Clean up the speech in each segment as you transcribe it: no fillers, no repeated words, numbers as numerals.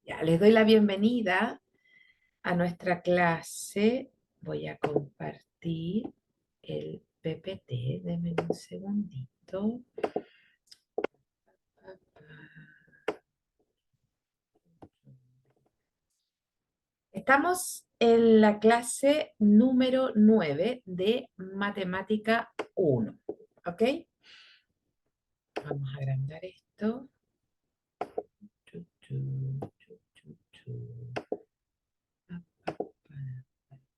Ya, les doy la bienvenida a nuestra clase. Voy a compartir el PPT. Denme un segundito. Estamos en la clase número 9 de Matemática 1. ¿Ok? Vamos a agrandar esto. Chu, chu, chu, chu, chu.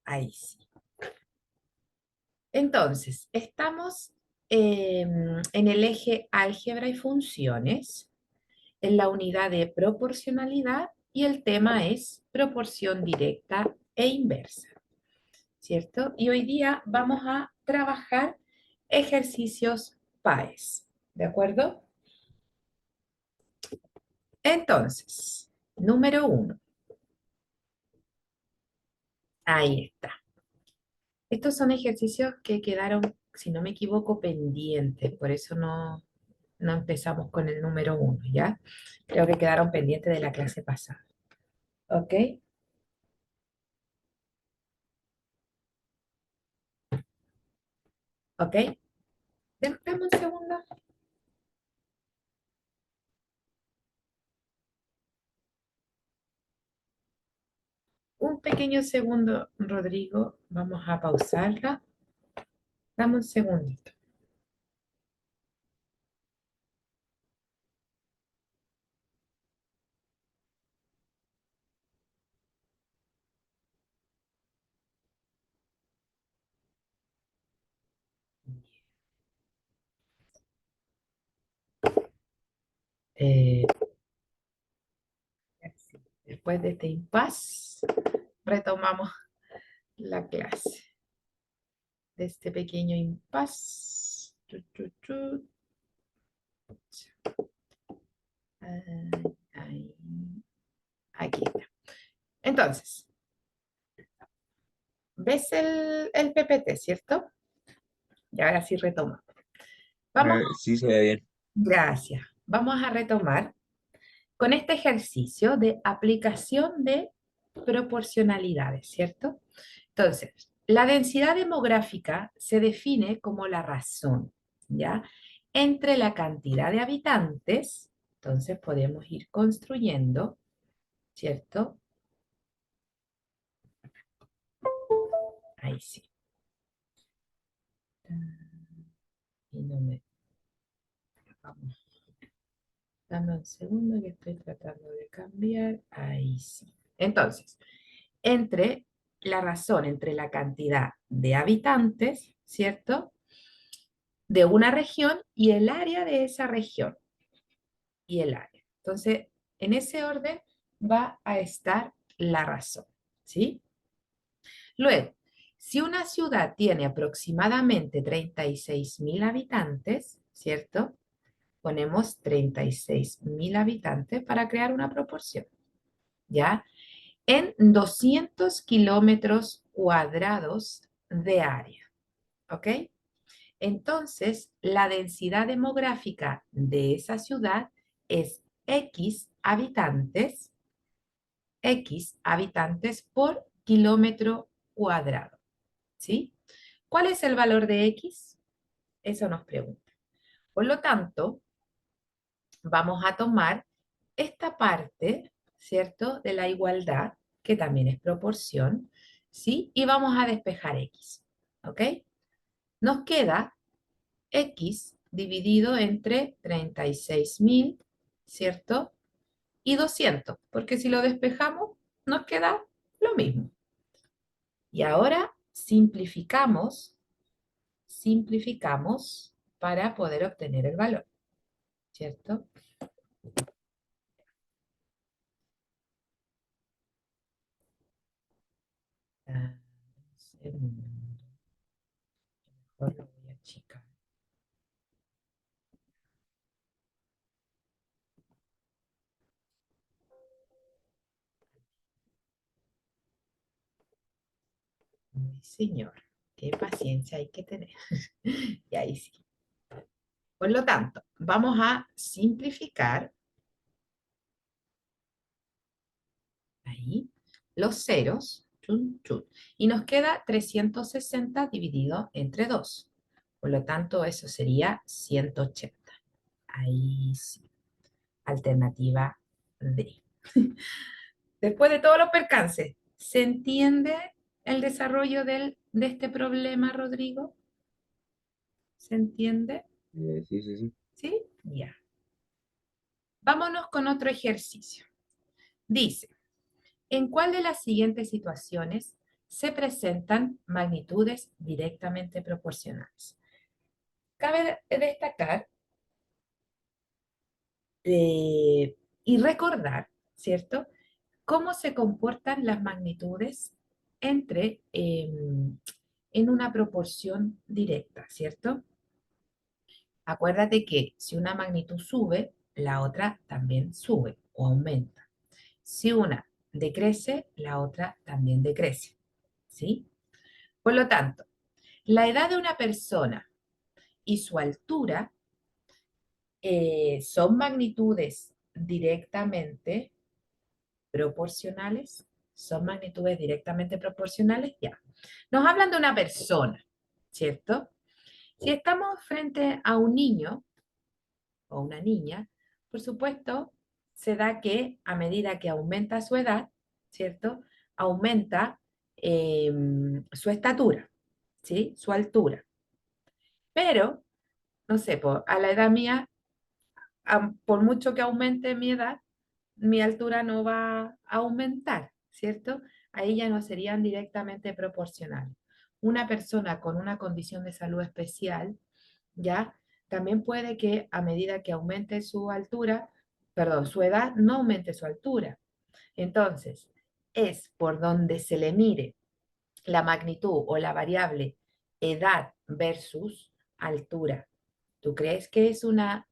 Ahí sí. Entonces, estamos en el eje álgebra y funciones, en la unidad de proporcionalidad, y el tema es proporción directa e inversa, ¿cierto? Y hoy día vamos a trabajar ejercicios PAES, ¿de acuerdo? Entonces, número 1, ahí está. Estos son ejercicios que quedaron, si no me equivoco, pendientes, por eso no empezamos con el número 1, ¿ya? Creo que quedaron pendientes de la clase pasada. ¿Ok? ¿Ok? Dame un segundo. Un pequeño segundo, Rodrigo. Vamos a pausarla. Dame un segundito. Eh, Después de este impasse, retomamos la clase. De este pequeño impasse. Ahí, aquí está. Entonces, ¿ves el PPT, cierto? Y ahora sí retoma. Vamos, Sí, se ve bien. gracias. Vamos a retomar con este ejercicio de aplicación de proporcionalidades, ¿cierto? Entonces, la densidad demográfica se define como la razón, ¿ya? Entre la cantidad de habitantes, entonces podemos ir construyendo, ¿cierto? Ahí sí. Y no me... Vamos. Dame un segundo que estoy tratando de cambiar. Ahí sí. Entonces, entre la razón, entre la cantidad de habitantes, ¿cierto? De una región y el área de esa región y el área. Entonces, en ese orden va a estar la razón, ¿sí? Luego, si una ciudad tiene aproximadamente 36.000 habitantes, ¿cierto? Ponemos 36.000 habitantes para crear una proporción, ¿ya? En 200 kilómetros cuadrados de área, ¿ok? Entonces, la densidad demográfica de esa ciudad es X habitantes por kilómetro cuadrado, ¿sí? ¿Cuál es el valor de X? Eso nos pregunta. Por lo tanto, vamos a tomar esta parte, ¿cierto? De la igualdad, que también es proporción, ¿sí? Y vamos a despejar X, ¿ok? Nos queda X dividido entre 36.000, ¿cierto? Y 200, porque si lo despejamos, nos queda lo mismo. Y ahora simplificamos para poder obtener el valor, ¿cierto? Ah, un segundo. Mejor lo voy a achicar. Mi señor, qué paciencia hay que tener. Y ahí sí. Por lo tanto, vamos a simplificar ahí, los ceros, chun, chun, y nos queda 360 dividido entre 2. Por lo tanto, eso sería 180. Ahí sí, alternativa D. Después de todos los percances, ¿se entiende el desarrollo de este problema, Rodrigo? ¿Se entiende? Sí, sí, sí. ¿Sí? Ya. Vámonos con otro ejercicio. Dice, ¿en cuál de las siguientes situaciones se presentan magnitudes directamente proporcionales? Cabe destacar y recordar, ¿cierto? Cómo se comportan las magnitudes entre en una proporción directa, ¿cierto? Acuérdate que si una magnitud sube, la otra también sube o aumenta. Si una decrece, la otra también decrece, ¿sí? Por lo tanto, la edad de una persona y su altura son magnitudes directamente proporcionales. Son magnitudes directamente proporcionales, ya. Nos hablan de una persona, ¿cierto? Si estamos frente a un niño o una niña, por supuesto, se da que a medida que aumenta su edad, ¿cierto? Aumenta su estatura, ¿sí? Su altura. Pero, no sé, a la edad mía, por mucho que aumente mi edad, mi altura no va a aumentar, ¿cierto? Ahí ya no serían directamente proporcionales. Una persona con una condición de salud especial, ¿ya? También puede que a medida que aumente su altura, perdón, su edad, no aumente su altura. Entonces, es por donde se le mire la magnitud o la variable edad versus altura. ¿Tú crees que es una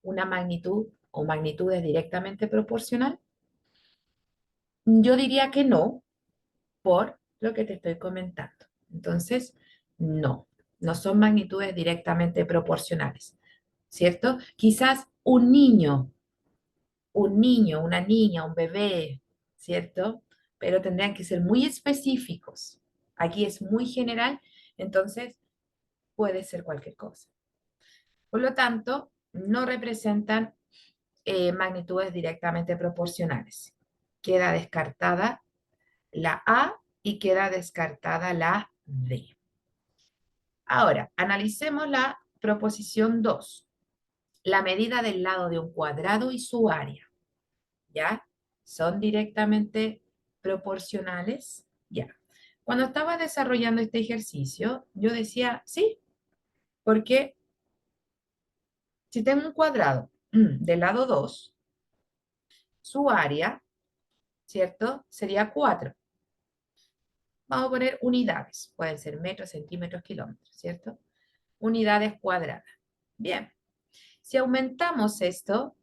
magnitud o magnitudes directamente proporcional? Yo diría que no, por lo que te estoy comentando. Entonces, no, no son magnitudes directamente proporcionales, ¿cierto? Quizás una niña, un bebé, ¿cierto? Pero tendrían que ser muy específicos. Aquí es muy general, entonces puede ser cualquier cosa. Por lo tanto, no representan magnitudes directamente proporcionales. Queda descartada la A y queda descartada la D. Ahora, analicemos la proposición 2. La medida del lado de un cuadrado y su área. ¿Ya? ¿Son directamente proporcionales? Ya. Cuando estaba desarrollando este ejercicio, yo decía, sí, porque si tengo un cuadrado del lado 2, su área, ¿cierto? Sería 4. Vamos a poner unidades. Pueden ser metros, centímetros, kilómetros, ¿cierto? Unidades cuadradas. Bien. Si aumentamos esto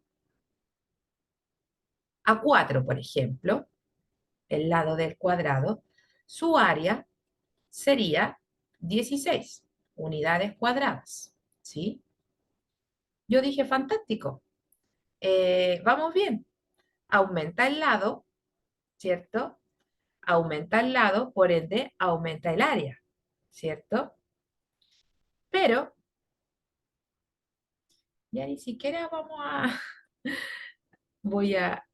a 4, por ejemplo, el lado del cuadrado, su área sería 16 unidades cuadradas, ¿sí? Yo dije, fantástico, vamos bien. Aumenta el lado, ¿cierto? Aumenta el lado, por ende, aumenta el área, ¿cierto? Pero ya ni siquiera vamos a, voy a,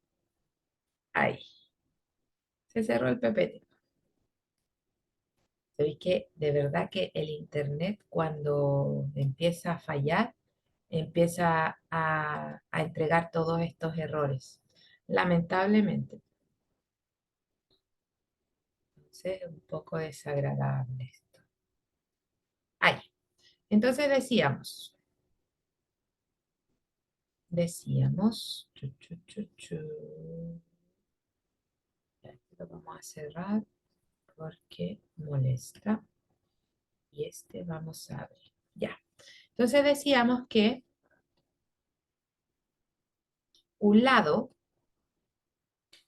ahí, se cerró el PPT. Sabéis que de verdad que el internet cuando empieza a fallar, empieza a entregar todos estos errores. Lamentablemente. Entonces es un poco desagradable esto. Ahí. Entonces decíamos, lo vamos a cerrar porque molesta. Y este vamos a ver. Ya. Entonces decíamos que un lado,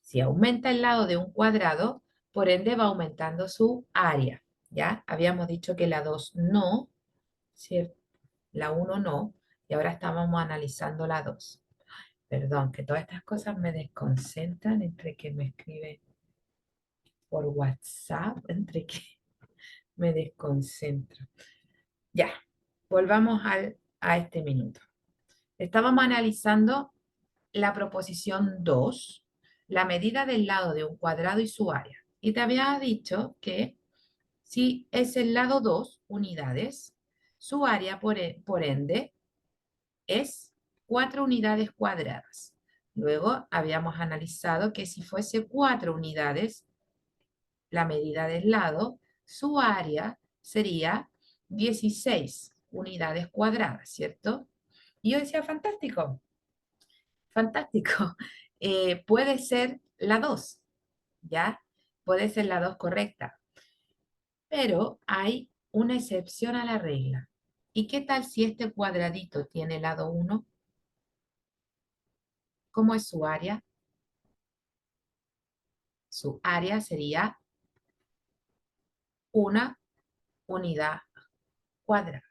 si aumenta el lado de un cuadrado, por ende va aumentando su área. ¿Ya? Habíamos dicho que la 2 no, ¿cierto? La uno no, y ahora estábamos analizando la 2. Perdón, que todas estas cosas me desconcentran entre que me escriben por WhatsApp, entre que me desconcentro. Ya, volvamos a este minuto. Estábamos analizando la proposición 2, la medida del lado de un cuadrado y su área. Y te había dicho que si es el lado 2 unidades, su área por ende es 4 unidades cuadradas. Luego habíamos analizado que si fuese 4 unidades, la medida del lado, su área sería 16 unidades cuadradas, ¿cierto? Y yo decía, fantástico, fantástico. Puede ser la 2, ¿ya? Puede ser la 2 correcta, pero hay una excepción a la regla. ¿Y qué tal si este cuadradito tiene lado 1? ¿Cómo es su área? Su área sería una unidad cuadrada.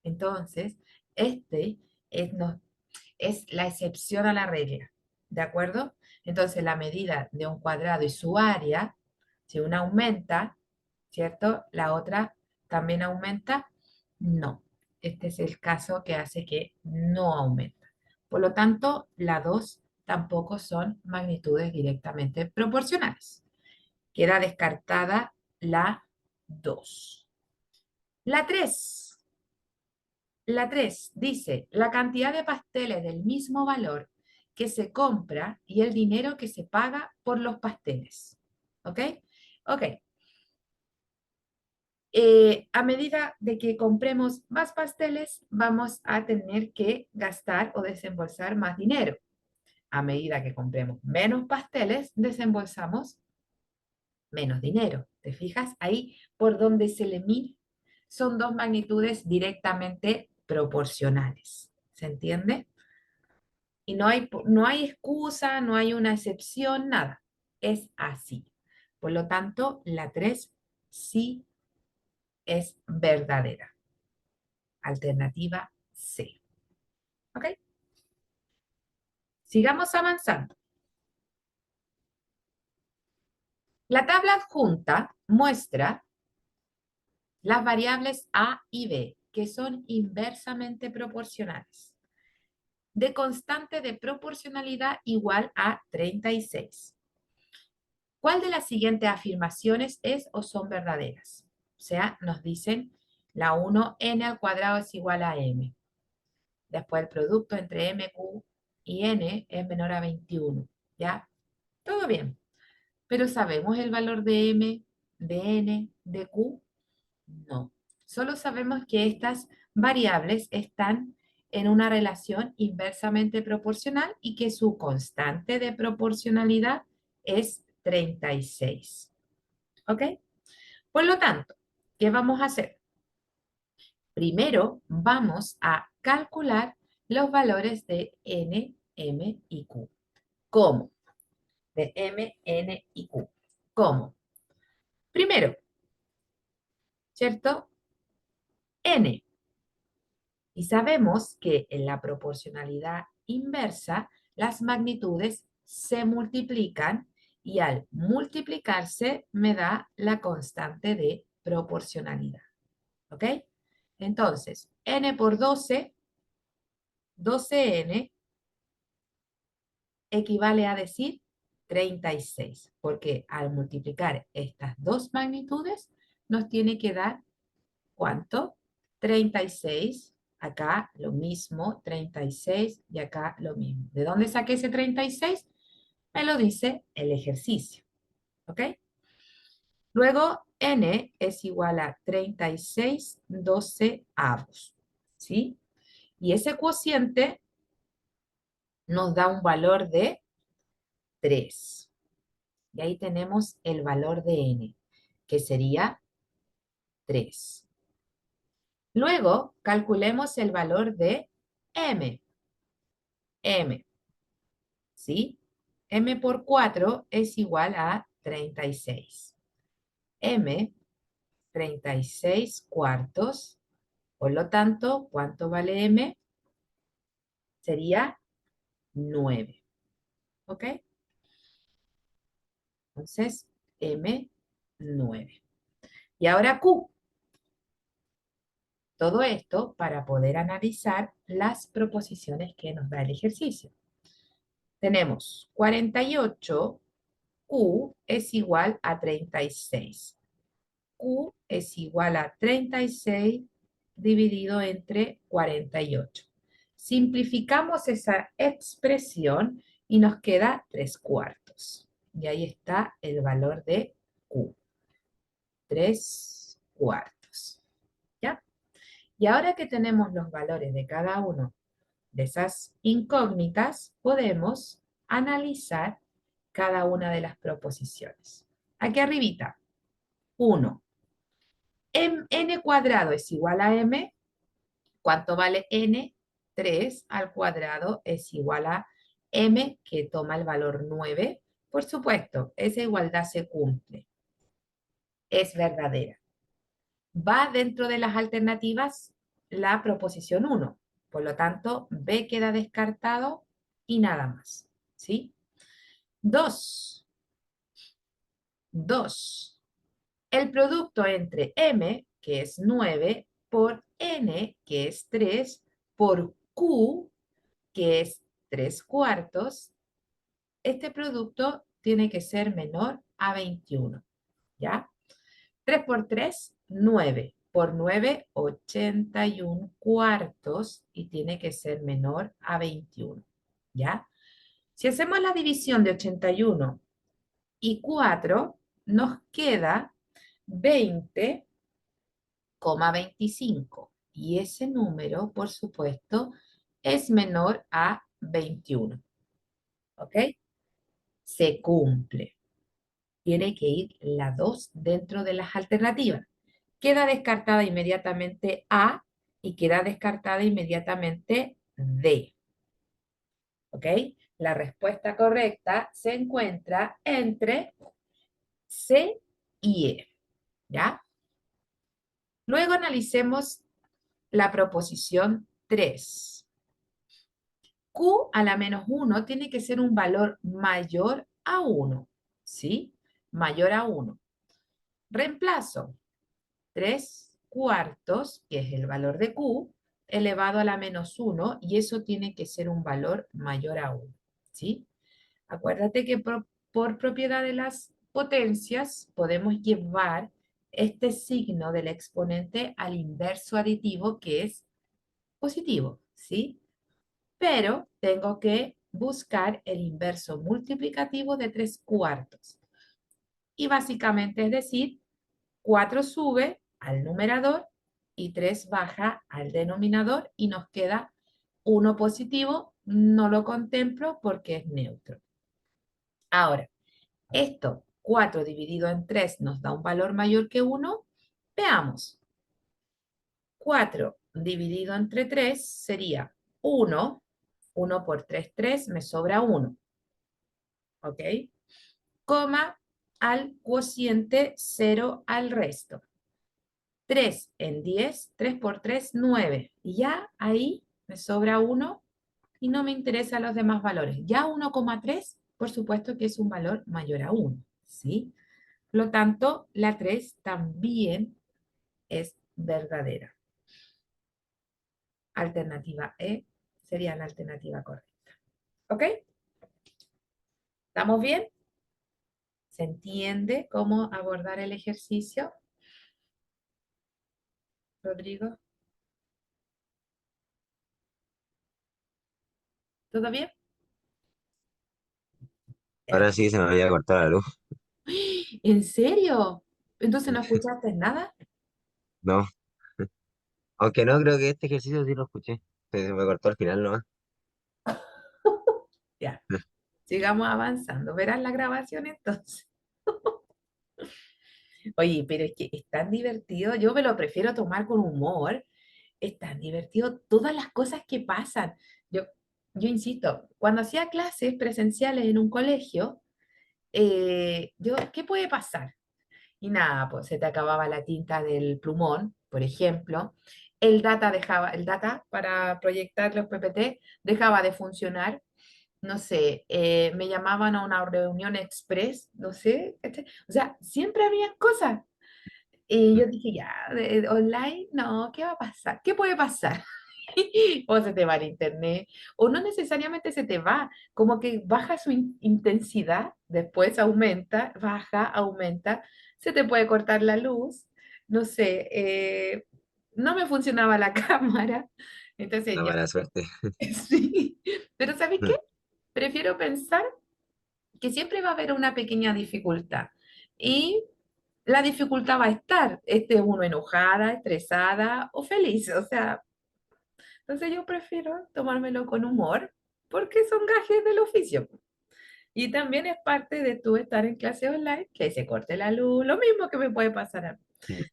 Entonces, este es, es la excepción a la regla, ¿de acuerdo? Entonces, la medida de un cuadrado y su área, si una aumenta, ¿cierto? La otra también aumenta, no. Este es el caso que hace que no aumenta. Por lo tanto, la 2 tampoco son magnitudes directamente proporcionales. Queda descartada la 2. La 3. La 3 dice la cantidad de pasteles del mismo valor que se compra y el dinero que se paga por los pasteles. ¿Ok? Ok. A medida de que compremos más pasteles, vamos a tener que gastar o desembolsar más dinero. A medida que compremos menos pasteles, desembolsamos menos dinero. ¿Te fijas? Ahí por donde se le mide son dos magnitudes directamente proporcionales. ¿Se entiende? Y no hay excusa, no hay una excepción, nada. Es así. Por lo tanto, la 3 sí es verdadera. Alternativa C. ¿Ok? Sigamos avanzando. La tabla adjunta muestra las variables A y B, que son inversamente proporcionales, de constante de proporcionalidad igual a 36. ¿Cuál de las siguientes afirmaciones es o son verdaderas? O sea, nos dicen la 1, n al cuadrado es igual a m. Después el producto entre m, q y n es menor a 21. ¿Ya? Todo bien. Pero ¿sabemos el valor de m, de n, de q? No. Solo sabemos que estas variables están en una relación inversamente proporcional y que su constante de proporcionalidad es 36. ¿Ok? Por lo tanto, ¿qué vamos a hacer? Primero vamos a calcular los valores de n, m y q. ¿Cómo? De m, n y q. ¿Cómo? Primero, ¿cierto? N. Y sabemos que en la proporcionalidad inversa, las magnitudes se multiplican y al multiplicarse me da la constante de proporcionalidad. ¿Ok? Entonces, n por 12, 12n equivale a decir 36, porque al multiplicar estas dos magnitudes nos tiene que dar, ¿cuánto? 36, acá lo mismo, 36 y acá lo mismo. ¿De dónde saqué ese 36? Me lo dice el ejercicio, ¿ok? Luego, n es igual a 36 doceavos, ¿sí? Y ese cociente nos da un valor de 3. Y ahí tenemos el valor de n, que sería 3. Luego, calculemos el valor de m. M, ¿sí? M por 4 es igual a 36. M, 36 cuartos. Por lo tanto, ¿cuánto vale M? Sería 9. ¿Ok? Entonces, M9. Y ahora Q. Todo esto para poder analizar las proposiciones que nos da el ejercicio. Tenemos 48, Q es igual a 36. Q es igual a 36 dividido entre 48. Simplificamos esa expresión y nos queda 3 cuartos. Y ahí está el valor de Q. 3 cuartos. ¿Ya? Y ahora que tenemos los valores de cada uno de esas incógnitas, podemos analizar cada una de las proposiciones. Aquí arribita, 1. N cuadrado es igual a M. ¿Cuánto vale N? 3 al cuadrado es igual a M, que toma el valor 9. Por supuesto, esa igualdad se cumple. Es verdadera. Va dentro de las alternativas la proposición 1. Por lo tanto, B queda descartado y nada más. ¿Sí? 2. 2. El producto entre M, que es 9, por N, que es 3, por Q, que es 3 cuartos, este producto tiene que ser menor a 21. ¿Ya? 3 por 3, 9. Por 9, 81 cuartos y tiene que ser menor a 21. ¿Ya? Si hacemos la división de 81 y 4, nos queda 20,25. Y ese número, por supuesto, es menor a 21. ¿Ok? Se cumple. Tiene que ir la 2 dentro de las alternativas. Queda descartada inmediatamente A y queda descartada inmediatamente D. ¿Ok? La respuesta correcta se encuentra entre C y E. ¿Ya? Luego analicemos la proposición 3. Q a la menos 1 tiene que ser un valor mayor a 1. ¿Sí? Mayor a 1. Reemplazo 3 cuartos, que es el valor de Q, elevado a la menos 1, y eso tiene que ser un valor mayor a 1. ¿Sí? Acuérdate que por propiedad de las potencias podemos llevar este signo del exponente al inverso aditivo, que es positivo, ¿sí? Pero tengo que buscar el inverso multiplicativo de 3 cuartos. Y básicamente es decir, 4 sube al numerador y 3 baja al denominador y nos queda 1 positivo. No lo contemplo porque es neutro. Ahora, esto, 4 dividido en 3 nos da un valor mayor que 1. Veamos. 4 dividido entre 3 sería 1. 1 por 3, 3, me sobra 1. ¿Ok? Coma al cociente 0 al resto. 3 en 10, 3 por 3, 9. Y ya ahí me sobra 1 y no me interesan los demás valores. Ya 1,3, por supuesto que es un valor mayor a 1. ¿Sí? Por lo tanto, la 3 también es verdadera. Alternativa E sería la alternativa correcta. ¿Ok? ¿Estamos bien? ¿Se entiende cómo abordar el ejercicio, Rodrigo? ¿Todo bien? Ahora sí se me había cortado la luz. ¿En serio? ¿Entonces no escuchaste nada? No, aunque no creo que este ejercicio sí lo escuché. Se me cortó al final nomás. Ya, sigamos avanzando. Verás la grabación entonces. Oye, pero es que es tan divertido. Yo me lo prefiero tomar con humor. Es tan divertido todas las cosas que pasan. Yo, yo insisto, cuando hacía clases presenciales en un colegio, ¿qué puede pasar? Y nada, pues se te acababa la tinta del plumón, por ejemplo. El data para proyectar los PPT dejaba de funcionar. no sé, me llamaban a una reunión express, no sé, ¿cachai? O sea, siempre habían cosas. Y yo dije, ya, online, no, ¿qué va a pasar? ¿Qué puede pasar? O se te va el internet, o no necesariamente se te va, como que baja su intensidad, después aumenta, baja, aumenta, se te puede cortar la luz, no sé, no me funcionaba la cámara, entonces La ya, mala suerte. sí, pero ¿sabes qué? Prefiero pensar que siempre va a haber una pequeña dificultad y la dificultad va a estar, esté uno enojada, estresada o feliz, o sea, entonces yo prefiero tomármelo con humor porque son gajes del oficio. Y también es parte de tú estar en clase online, que se corte la luz, lo mismo que me puede pasar a mí.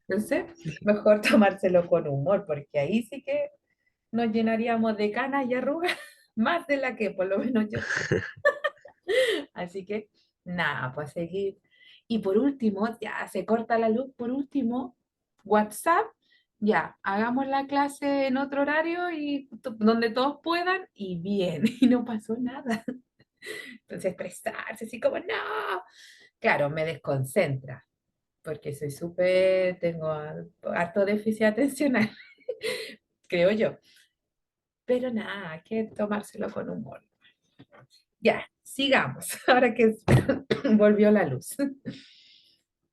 Entonces, mejor tomárselo con humor, porque ahí sí que nos llenaríamos de canas y arrugas, más de la que por lo menos yo tengo. Así que, nada, pues seguir. Y por último, ya se corta la luz, por último, WhatsApp, ya, hagamos la clase en otro horario y donde todos puedan y bien, y no pasó nada. Entonces, estresarse, así como, no, claro, me desconcentra, porque soy súper, tengo harto déficit atencional, creo yo. Pero nada, hay que tomárselo con humor. Ya, sigamos, ahora que volvió la luz.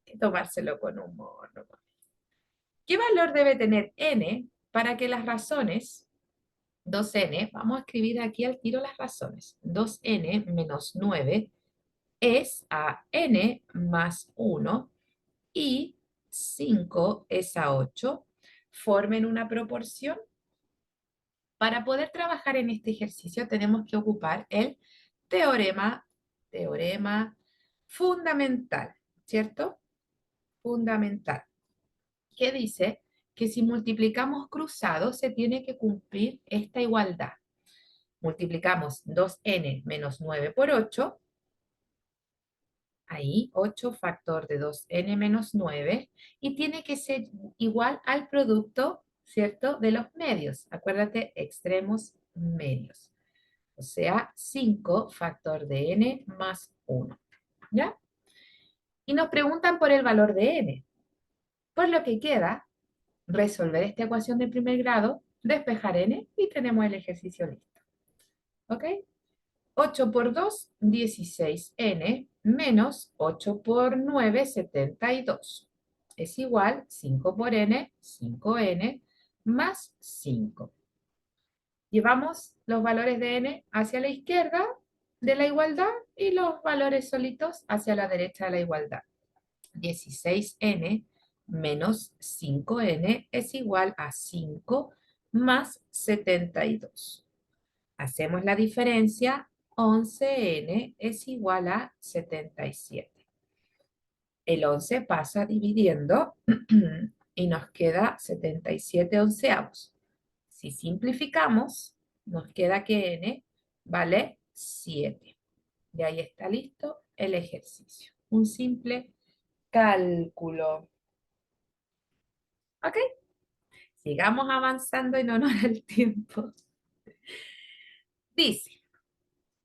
Que tomárselo con humor, ¿no? ¿Qué valor debe tener n para que las razones, 2n, vamos a escribir aquí al tiro las razones, 2n menos 9 es a n más 1 y 5 es a 8, formen una proporción? Para poder trabajar en este ejercicio tenemos que ocupar el teorema fundamental, ¿cierto? Fundamental, que dice que si multiplicamos cruzados se tiene que cumplir esta igualdad. Multiplicamos 2n menos 9 por 8, ahí 8 factor de 2n menos 9, y tiene que ser igual al producto, ¿cierto? De los medios. Acuérdate, extremos medios. O sea, 5 factor de n más 1. ¿Ya? Y nos preguntan por el valor de n. Por lo que queda resolver esta ecuación de primer grado, despejar n y tenemos el ejercicio listo. ¿Ok? 8 por 2, 16n, menos 8 por 9, 72. Es igual 5 por n, 5n, más 5. Llevamos los valores de n hacia la izquierda de la igualdad y los valores solitos hacia la derecha de la igualdad. 16n menos 5n es igual a 5 más 72. Hacemos la diferencia, 11n es igual a 77. El 11 pasa dividiendo y nos queda 77 onceavos. Si simplificamos, nos queda que n vale 7. De ahí está listo el ejercicio. Un simple cálculo. ¿Ok? Sigamos avanzando en honor al tiempo. Dice,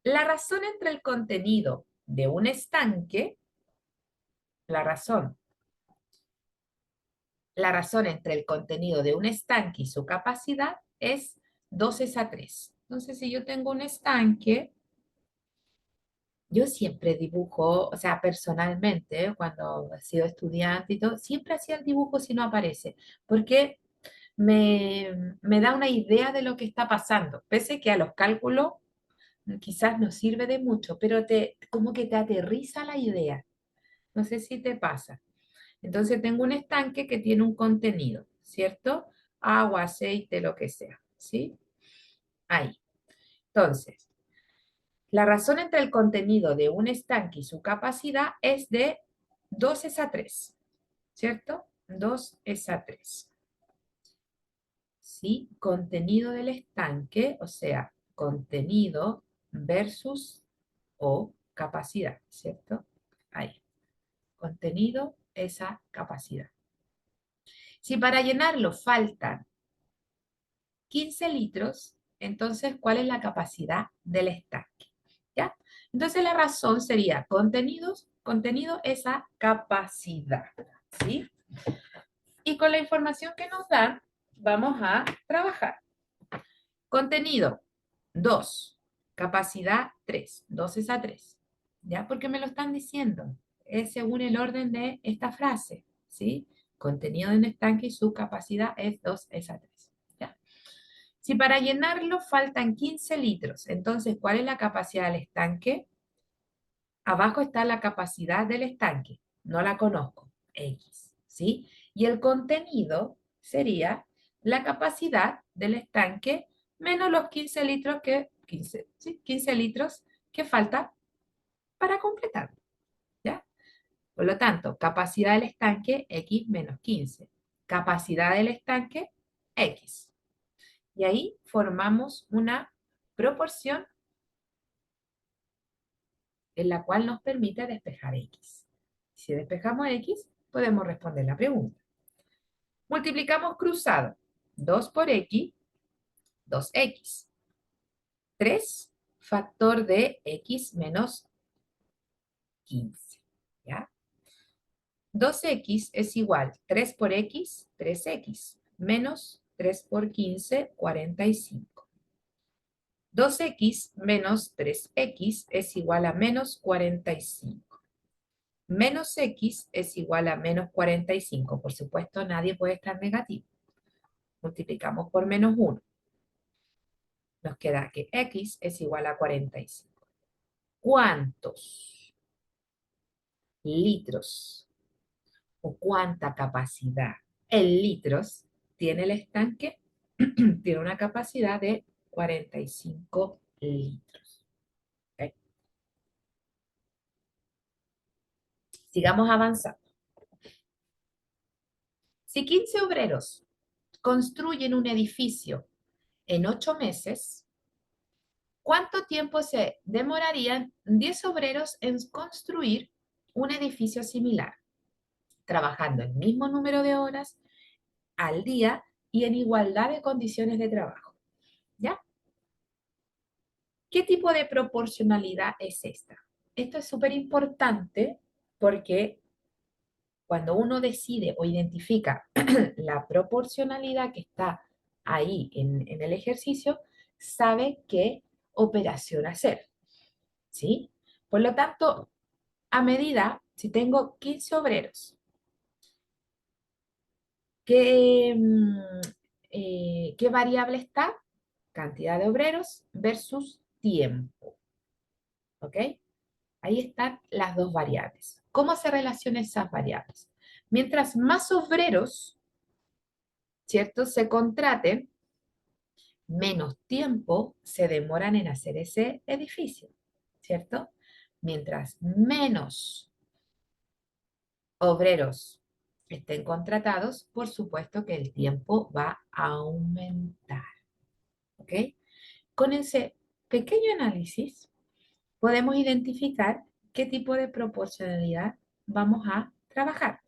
la razón entre el contenido de un estanque, la razón, la razón entre el contenido de un estanque y su capacidad es 2:3. Entonces, si yo tengo un estanque, yo siempre dibujo, o sea, personalmente, cuando he sido estudiante y todo, siempre hacía el dibujo si no aparece, porque me da una idea de lo que está pasando, pese que a los cálculos quizás no sirve de mucho, pero como que te aterriza la idea. No sé si te pasa. Entonces tengo un estanque que tiene un contenido, ¿cierto? Agua, aceite, lo que sea, ¿sí? Ahí. Entonces, la razón entre el contenido de un estanque y su capacidad es de 2:3, ¿cierto? 2:3. ¿Sí? Contenido del estanque, o sea, contenido versus o capacidad, ¿cierto? Ahí. Contenido, esa capacidad. Si para llenarlo faltan 15 litros, entonces, ¿cuál es la capacidad del estanque? Entonces la razón sería contenido esa capacidad, ¿sí? Y con la información que nos dan, vamos a trabajar. Contenido, 2. Capacidad, 3. 2 es a 3. ¿Ya? Porque me lo están diciendo. Es según el orden de esta frase, ¿sí? Contenido de un estanque y su capacidad es 2 es a 3. ¿Ya? Si para llenarlo faltan 15 litros, entonces, ¿cuál es la capacidad del estanque? Abajo está la capacidad del estanque. No la conozco. X, ¿sí? Y el contenido sería la capacidad del estanque menos los 15 litros que, 15, ¿sí? 15 litros que falta para completar, ¿ya? Por lo tanto, capacidad del estanque, X menos 15. Capacidad del estanque, X. Y ahí formamos una proporción en la cual nos permite despejar X. Si despejamos X, podemos responder la pregunta. Multiplicamos cruzado. 2 por X, 2X. 3 factor de X menos 15. ¿Ya? 2X es igual 3 por X, 3X. Menos 3 por 15, 45. 2X menos 3X es igual a menos 45. Menos X es igual a menos 45. Por supuesto, nadie puede estar negativo. Multiplicamos por menos 1. Nos queda que X es igual a 45. ¿Cuántos litros o cuánta capacidad en litros tiene el estanque? Tiene una capacidad de 45 litros. ¿Ok? Sigamos avanzando. Si 15 obreros construyen un edificio en 8 meses, ¿cuánto tiempo se demorarían 10 obreros en construir un edificio similar, trabajando el mismo número de horas al día y en igualdad de condiciones de trabajo? ¿Ya? ¿Qué tipo de proporcionalidad es esta? Esto es súper importante porque cuando uno decide o identifica la proporcionalidad que está ahí en el ejercicio, sabe qué operación hacer, ¿sí? Por lo tanto, a medida, si tengo 15 obreros, ¿qué, qué variable está? Cantidad de obreros versus tiempo, ¿ok? Ahí están las dos variables. ¿Cómo se relacionan esas variables? Mientras más obreros, ¿cierto?, se contraten, menos tiempo se demoran en hacer ese edificio, ¿cierto? Mientras menos obreros estén contratados, por supuesto que el tiempo va a aumentar, ¿ok? Con ese pequeño análisis podemos identificar qué tipo de proporcionalidad vamos a trabajar.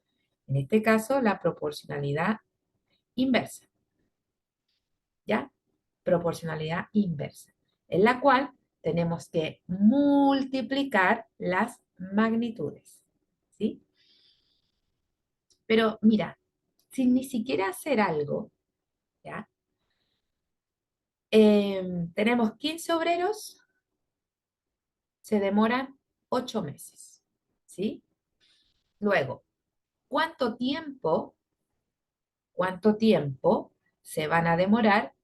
En este caso, la proporcionalidad inversa, ¿ya? Proporcionalidad inversa, en la cual tenemos que multiplicar las magnitudes, ¿sí? Pero mira, sin ni siquiera hacer algo, ¿ya? Tenemos 15 obreros, se demoran 8 meses, ¿sí? Luego, cuánto tiempo se van a demorar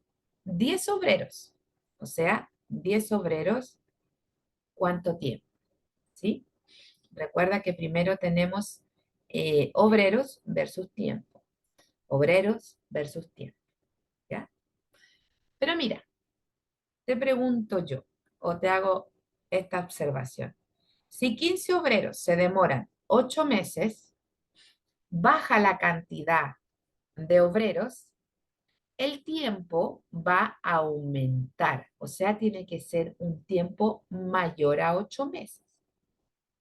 10 obreros? O sea, 10 obreros, ¿cuánto tiempo? ¿Sí? Recuerda que primero tenemos obreros versus tiempo. Obreros versus tiempo. ¿Ya? Pero mira, te pregunto yo, o te hago esta observación. Si 15 obreros se demoran 8 meses, baja la cantidad de obreros, el tiempo va a aumentar. O sea, tiene que ser un tiempo mayor a 8 meses,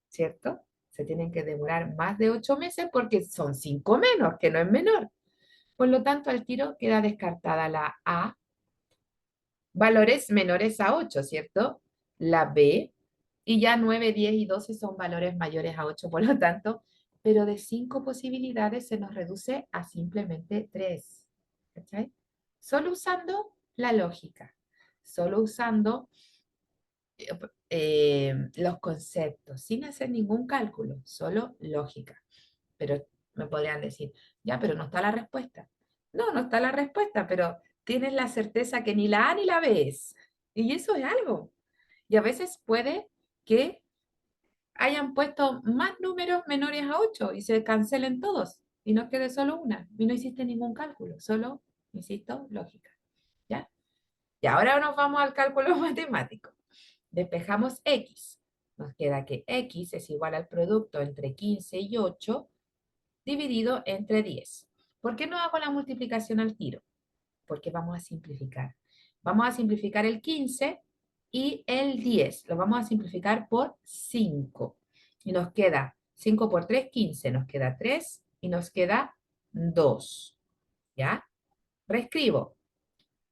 ¿cierto? Se tienen que demorar más de 8 meses porque son 5 menos, que no es menor. Por lo tanto, al tiro queda descartada la A, valores menores a 8, ¿cierto? La B, Y ya 9, 10 y 12 son valores mayores a 8, por lo tanto, pero de 5 posibilidades se nos reduce a simplemente 3. ¿Cachai? Solo usando la lógica, solo usando los conceptos, sin hacer ningún cálculo, solo lógica. Pero me podrían decir, ya, pero no está la respuesta. No, no está la respuesta, pero tienes la certeza que ni la A ni la B es. Y eso es algo. Y a veces puede que hayan puesto más números menores a 8 y se cancelen todos y no quede solo una. Y no hiciste ningún cálculo, solo, insisto, lógica. ¿Ya? Y ahora nos vamos al cálculo matemático. Despejamos X. Nos queda que X es igual al producto entre 15 y 8 dividido entre 10. ¿Por qué no hago la multiplicación al tiro? Porque vamos a simplificar. Vamos a simplificar el 15 y el 10. Lo vamos a simplificar por 5. Y nos queda 5 por 3, 15. Nos queda 3 y nos queda 2. ¿Ya? Reescribo.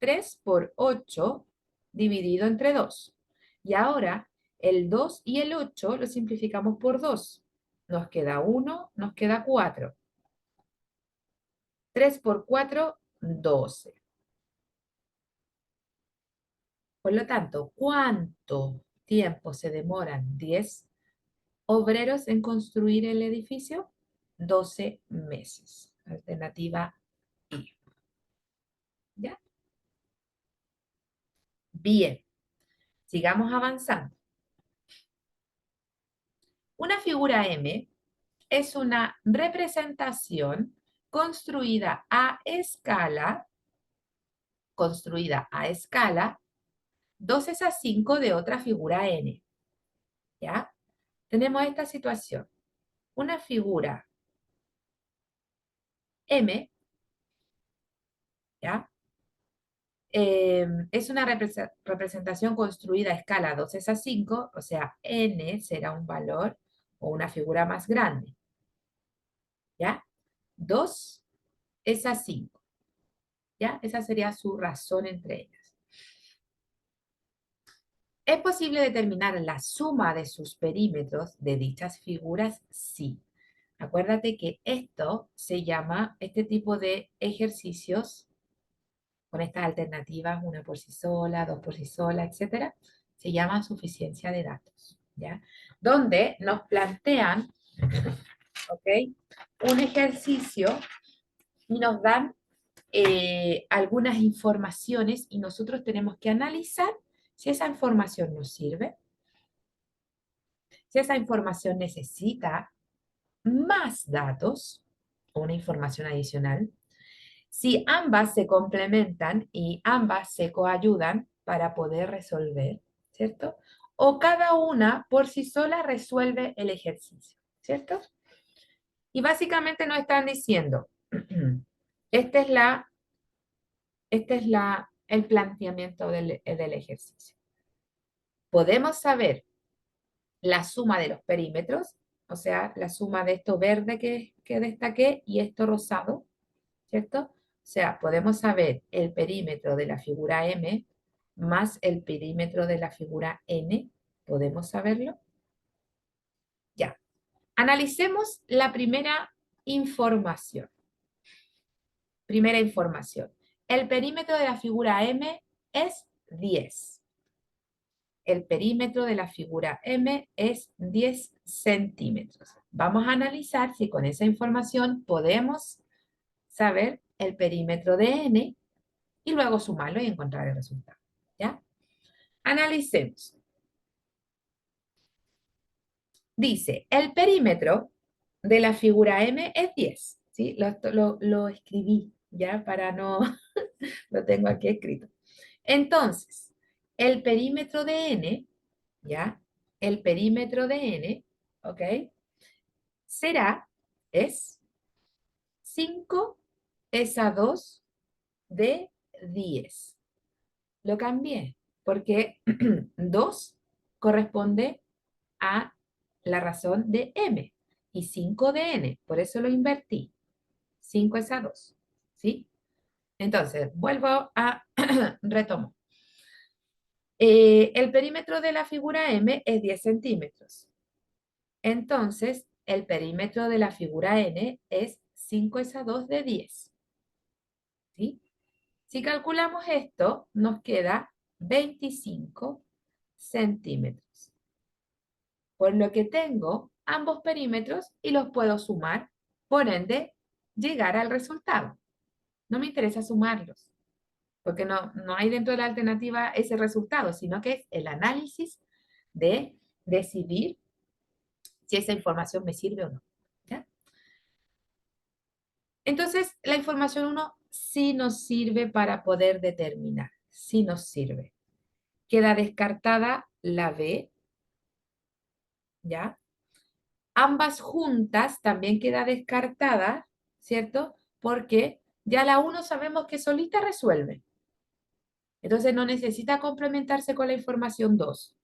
3 por 8 dividido entre 2. Y ahora el 2 y el 8 lo simplificamos por 2. Nos queda 1, nos queda 4. 3 por 4, 12. Por lo tanto, ¿cuánto tiempo se demoran 10 obreros en construir el edificio? 12 meses. Alternativa I. ¿Ya? Bien, sigamos avanzando. Una figura M es una representación construida a escala 2 es a 5 de otra figura N. ¿Ya? Tenemos esta situación. Una figura M, ¿ya? Es una representación construida a escala 2 es a 5, o sea, N será un valor o una figura más grande. ¿Ya? 2 es a 5. ¿Ya? Esa sería su razón entre ellas. ¿Es posible determinar la suma de sus perímetros de dichas figuras? Sí. Acuérdate que esto se llama, este tipo de ejercicios, con estas alternativas, una por sí sola, dos por sí sola, etcétera, se llama suficiencia de datos, ¿ya? Donde nos plantean, ¿ok? Un ejercicio y nos dan algunas informaciones y nosotros tenemos que analizar si esa información nos sirve, si esa información necesita más datos o una información adicional, si ambas se complementan y ambas se coayudan para poder resolver, ¿cierto? O cada una por sí sola resuelve el ejercicio, ¿cierto? Y básicamente nos están diciendo, este es el planteamiento del ejercicio. Podemos saber la suma de los perímetros, o sea, la suma de esto verde que destaqué y esto rosado, ¿cierto? O sea, podemos saber el perímetro de la figura M más el perímetro de la figura N. ¿Podemos saberlo? Ya. Analicemos la primera información. Primera información. El perímetro de la figura M es 10. El perímetro de la figura M es 10 centímetros. Vamos a analizar si con esa información podemos saber el perímetro de N y luego sumarlo y encontrar el resultado. ¿Ya? Analicemos. Dice, el perímetro de la figura M es 10. ¿Sí? Lo escribí, ¿ya? Para no, lo tengo aquí escrito. Entonces, el perímetro de N, ¿ya? El perímetro de N, ¿ok? Es 5 es a 2 de 10. Lo cambié porque 2 corresponde a la razón de m y 5 de n, por eso lo invertí. 5 es a 2, ¿sí? Entonces, vuelvo a retomo. El perímetro de la figura M es 10 centímetros. Entonces, el perímetro de la figura N es 5 es a 2 de 10. ¿Sí? Si calculamos esto, nos queda 25 centímetros. Por lo que tengo ambos perímetros y los puedo sumar, por ende, llegar al resultado. No me interesa sumarlos, porque no hay dentro de la alternativa ese resultado, sino que es el análisis de decidir si esa información me sirve o no. ¿Ya? Entonces, la información 1 sí nos sirve para poder determinar, sí nos sirve. Queda descartada la B, ¿ya? Ambas juntas también queda descartada, ¿cierto? Porque ya la 1 sabemos que solita resuelve. Entonces no necesita complementarse con la información 2.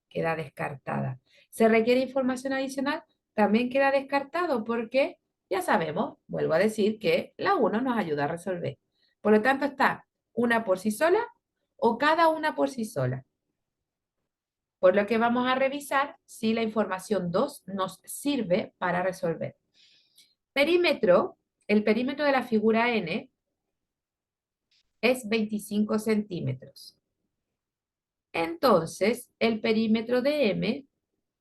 Queda descartada. ¿Se requiere información adicional? También queda descartado porque ya sabemos, vuelvo a decir, que la 1 nos ayuda a resolver. Por lo tanto, está una por sí sola o cada una por sí sola. Por lo que vamos a revisar si la información 2 nos sirve para resolver. Perímetro, el perímetro de la figura N es 25 centímetros. Entonces, el perímetro de M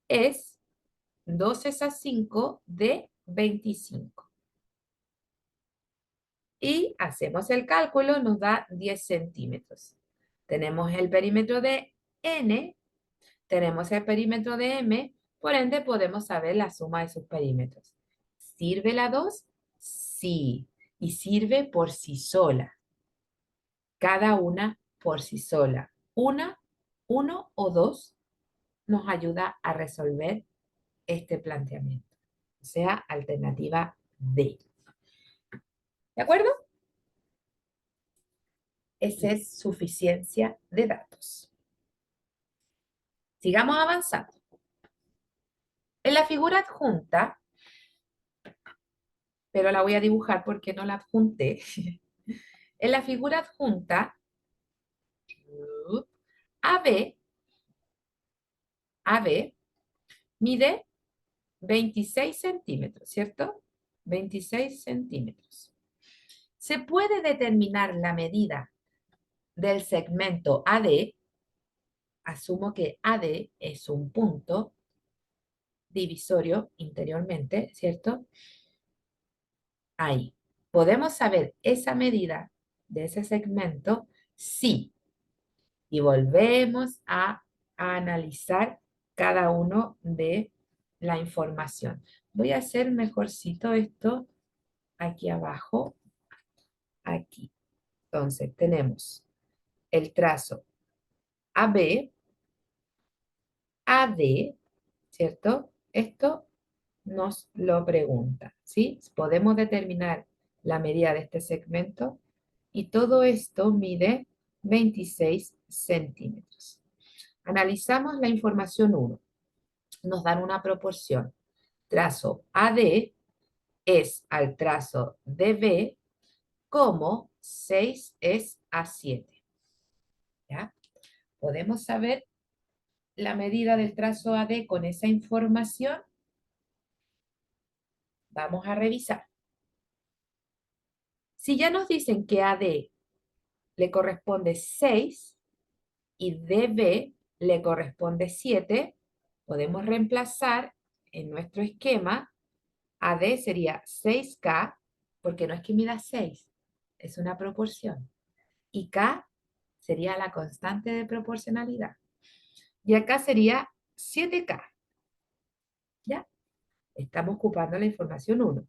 es 12 a 5 de 25. Y hacemos el cálculo, nos da 10 centímetros. Tenemos el perímetro de N, tenemos el perímetro de M, por ende podemos saber la suma de sus perímetros. ¿Sirve la 2? Sí, y sirve por sí sola. Cada una por sí sola. Uno o dos nos ayuda a resolver este planteamiento. O sea, alternativa D. ¿De acuerdo? Esa es suficiencia de datos. Sigamos avanzando. En la figura adjunta, pero la voy a dibujar porque no la adjunté. En la figura adjunta, AB, AB mide 26 centímetros, ¿cierto? 26 centímetros. Se puede determinar la medida del segmento AD, asumo que AD es un punto divisorio interiormente, ¿cierto? Ahí. ¿Podemos saber esa medida de ese segmento? Sí. Y volvemos a analizar cada uno de la información. Voy a hacer mejorcito esto aquí abajo, aquí. Entonces, tenemos el trazo AB, AD, ¿cierto? Esto nos lo pregunta, ¿sí? Podemos determinar la medida de este segmento y todo esto mide 26 centímetros. Analizamos la información 1. Nos dan una proporción. Trazo AD es al trazo DB como 6 es a 7. ¿Ya? Podemos saber la medida del trazo AD con esa información. Vamos a revisar. Si ya nos dicen que AD le corresponde 6 y DB le corresponde 7, podemos reemplazar en nuestro esquema. AD sería 6K, porque no es que mida 6, es una proporción. Y K sería la constante de proporcionalidad. Y acá sería 7K. ¿Ya? Estamos ocupando la información 1.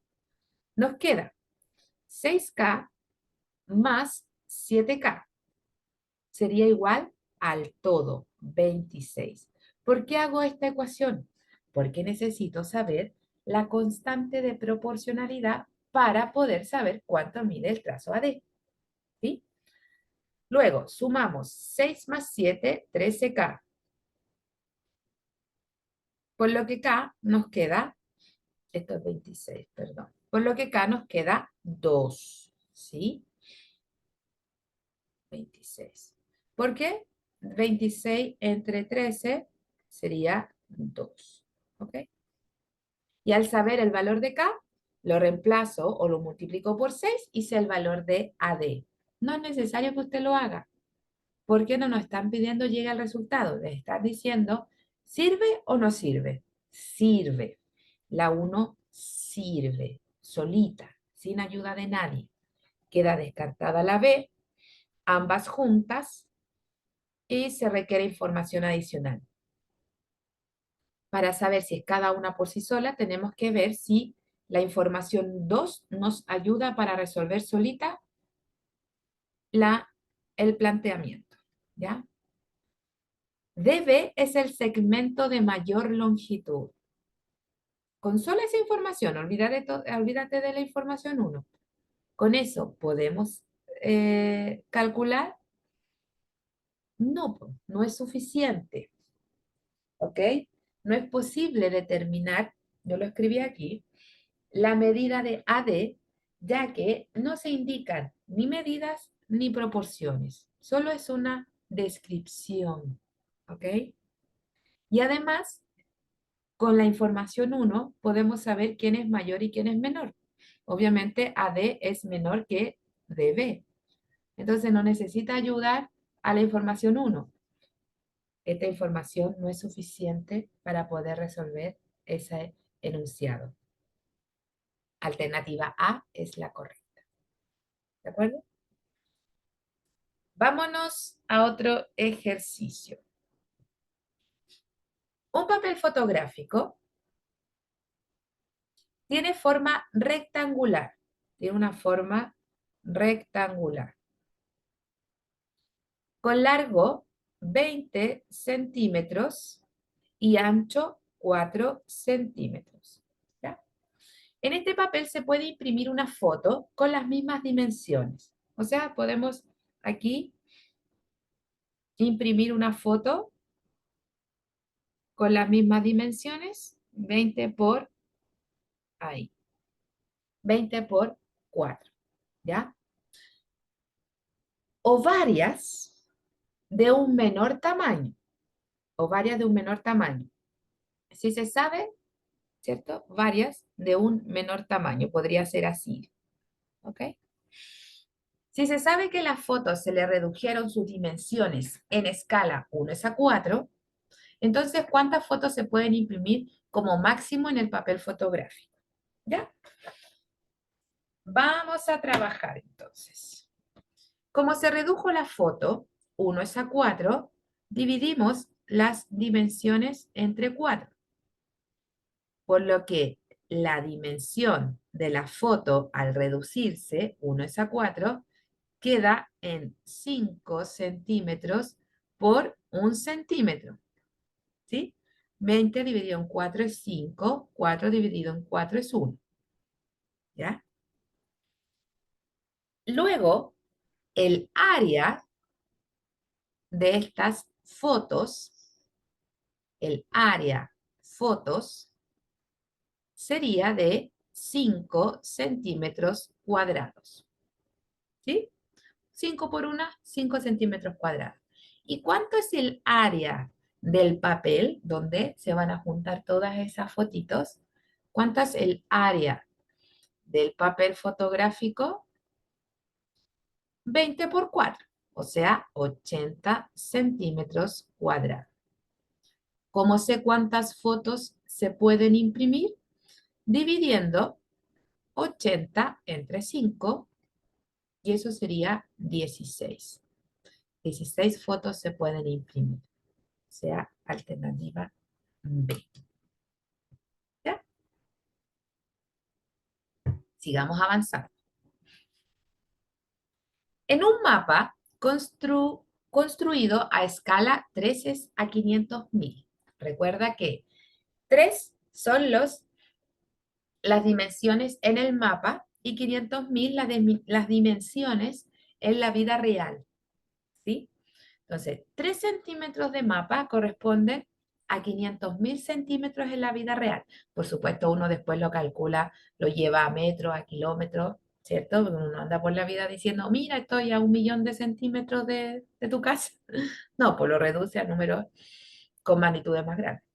Nos queda 6K más 7K. Sería igual al todo, 26. ¿Por qué hago esta ecuación? Porque necesito saber la constante de proporcionalidad para poder saber cuánto mide el trazo AD. ¿Sí? Luego, sumamos 6 más 7, 13K. Por lo que K nos queda, esto es 26, perdón. Por lo que K nos queda 2, ¿sí? 26. ¿Por qué? 26 entre 13 sería 2. ¿Ok? Y al saber el valor de K, lo reemplazo o lo multiplico por 6 y sé el valor de AD. No es necesario que usted lo haga. ¿Por qué no nos están pidiendo llegue al resultado? Les están diciendo, ¿sirve o no sirve? Sirve. La 1 sirve, solita, sin ayuda de nadie. Queda descartada la B, ambas juntas, y se requiere información adicional. Para saber si es cada una por sí sola, tenemos que ver si la información 2 nos ayuda para resolver solita el planteamiento. ¿Ya? DB es el segmento de mayor longitud. Con sola esa información, olvídate de la información 1. ¿Con eso podemos calcular? No, no es suficiente. ¿Ok? No es posible determinar, yo lo escribí aquí, la medida de AD, ya que no se indican ni medidas ni proporciones. Solo es una descripción. ¿Ok? Y además, con la información 1 podemos saber quién es mayor y quién es menor. Obviamente AD es menor que DB. Entonces no necesita ayudar a la información 1. Esta información no es suficiente para poder resolver ese enunciado. Alternativa A es la correcta. ¿De acuerdo? Vámonos a otro ejercicio. Un papel fotográfico tiene forma rectangular. Tiene una forma rectangular. Con largo 20 centímetros y ancho 4 centímetros. ¿Ya? En este papel se puede imprimir una foto con las mismas dimensiones. O sea, podemos aquí imprimir una foto con las mismas dimensiones, 20 por ahí, 20 por 4, ¿ya? O varias de un menor tamaño, o varias de un menor tamaño. Si se sabe, ¿cierto? Varias de un menor tamaño, podría ser así, ¿ok? Si se sabe que las fotos se le redujeron sus dimensiones en escala 1:4, entonces, ¿cuántas fotos se pueden imprimir como máximo en el papel fotográfico? ¿Ya? Vamos a trabajar entonces. Como se redujo la foto 1:4, dividimos las dimensiones entre 4, por lo que la dimensión de la foto al reducirse 1:4 queda en 5 centímetros por 1 centímetro. ¿Sí? 20 dividido en 4 es 5, 4 dividido en 4 es 1. ¿Ya? Luego, el área de estas fotos, el área fotos, sería de 5 centímetros cuadrados. ¿Sí? 5 por 1, 5 centímetros cuadrados. ¿Y cuánto es el área del papel donde se van a juntar todas esas fotitos? ¿Cuánto es el área del papel fotográfico? 20 por 4, o sea, 80 centímetros cuadrados. ¿Cómo sé cuántas fotos se pueden imprimir? Dividiendo 80 entre 5, y eso sería 16. 16 fotos se pueden imprimir, o sea, alternativa B. ¿Ya? Sigamos avanzando. En un mapa construido a escala 3:500.000. Recuerda que 3 son las dimensiones en el mapa y 500.000 las dimensiones en la vida real. ¿Sí? Entonces, 3 centímetros de mapa corresponden a 500.000 centímetros en la vida real. Por supuesto, uno después lo calcula, lo lleva a metros, a kilómetros, ¿cierto? Porque uno anda por la vida diciendo, mira, estoy a 1 millón de centímetros de tu casa. No, pues lo reduce a números con magnitudes más grandes.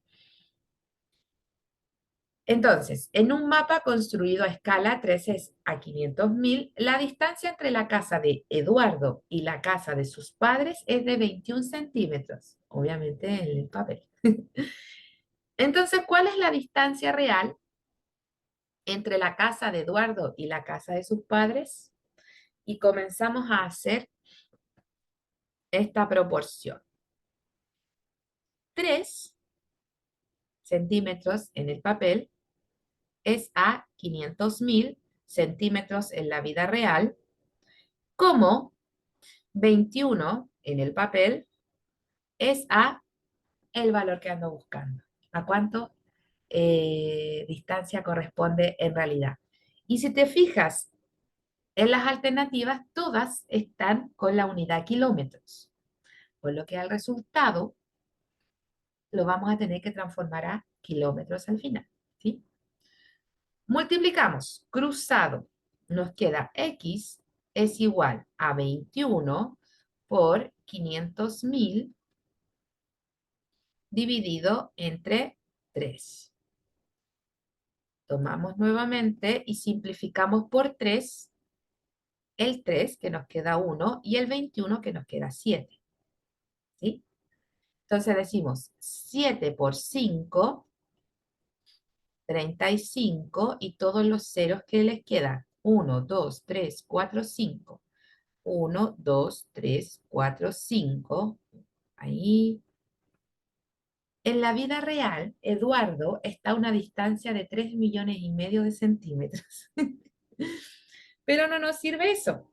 Entonces, en un mapa construido a escala 3 a 500.000, la distancia entre la casa de Eduardo y la casa de sus padres es de 21 centímetros, obviamente en el papel. Entonces, ¿cuál es la distancia real entre la casa de Eduardo y la casa de sus padres? Y comenzamos a hacer esta proporción. 3 centímetros en el papel es a 500.000 centímetros en la vida real, como 21 en el papel es a el valor que ando buscando. ¿A cuánto distancia corresponde en realidad? Y si te fijas en las alternativas, todas están con la unidad kilómetros, por lo que al resultado lo vamos a tener que transformar a kilómetros al final, ¿sí? Multiplicamos, cruzado, nos queda x es igual a 21 por 500.000 dividido entre 3. Tomamos nuevamente y simplificamos por 3 el 3 que nos queda 1 y el 21 que nos queda 7. ¿Sí? Entonces decimos 7 por 5, 35 y todos los ceros que les quedan. 1, 2, 3, 4, 5. 1, 2, 3, 4, 5. Ahí. En la vida real, Eduardo está a una distancia de 3,5 millones de centímetros. Pero no nos sirve eso.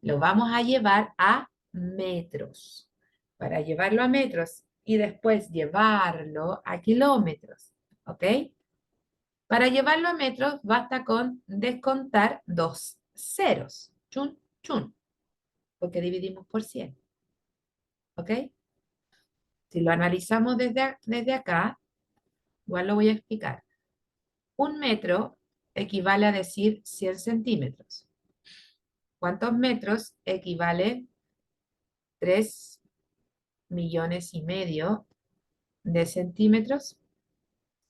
Lo vamos a llevar a metros. Para llevarlo a metros y después llevarlo a kilómetros. ¿Ok? Para llevarlo a metros basta con descontar 2 ceros. Chun, chun. Porque dividimos por 100. ¿Ok? Si lo analizamos desde acá, igual lo voy a explicar. Un metro equivale a decir 100 centímetros. ¿Cuántos metros equivale 3,5 millones de centímetros?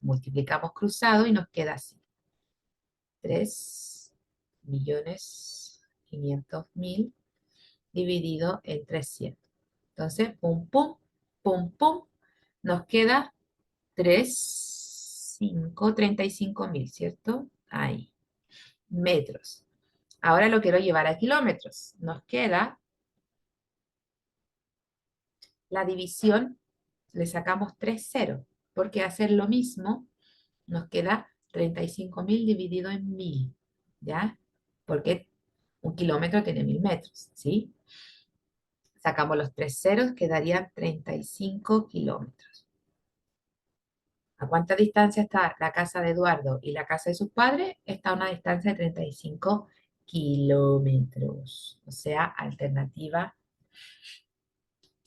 Multiplicamos cruzado y nos queda así. 3,500,000 dividido en 300. Entonces, pum, pum, pum, pum, nos queda 35.000, ¿cierto? Ahí, metros. Ahora lo quiero llevar a kilómetros. Nos queda la división, le sacamos 3 ceros, porque hacer lo mismo nos queda 35.000 dividido en 1.000, ¿ya? Porque un kilómetro tiene 1.000 metros, ¿sí? Sacamos los 3 ceros, quedarían 35 kilómetros. ¿A cuánta distancia está la casa de Eduardo y la casa de sus padres? Está a una distancia de 35 kilómetros. O sea, alternativa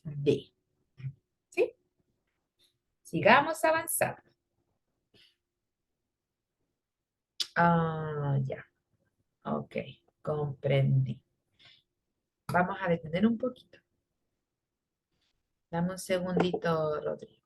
D. ¿Sí? Sigamos avanzando. Ah, ya. Ok, comprendí. Vamos a detener un poquito. Dame un segundito, Rodrigo.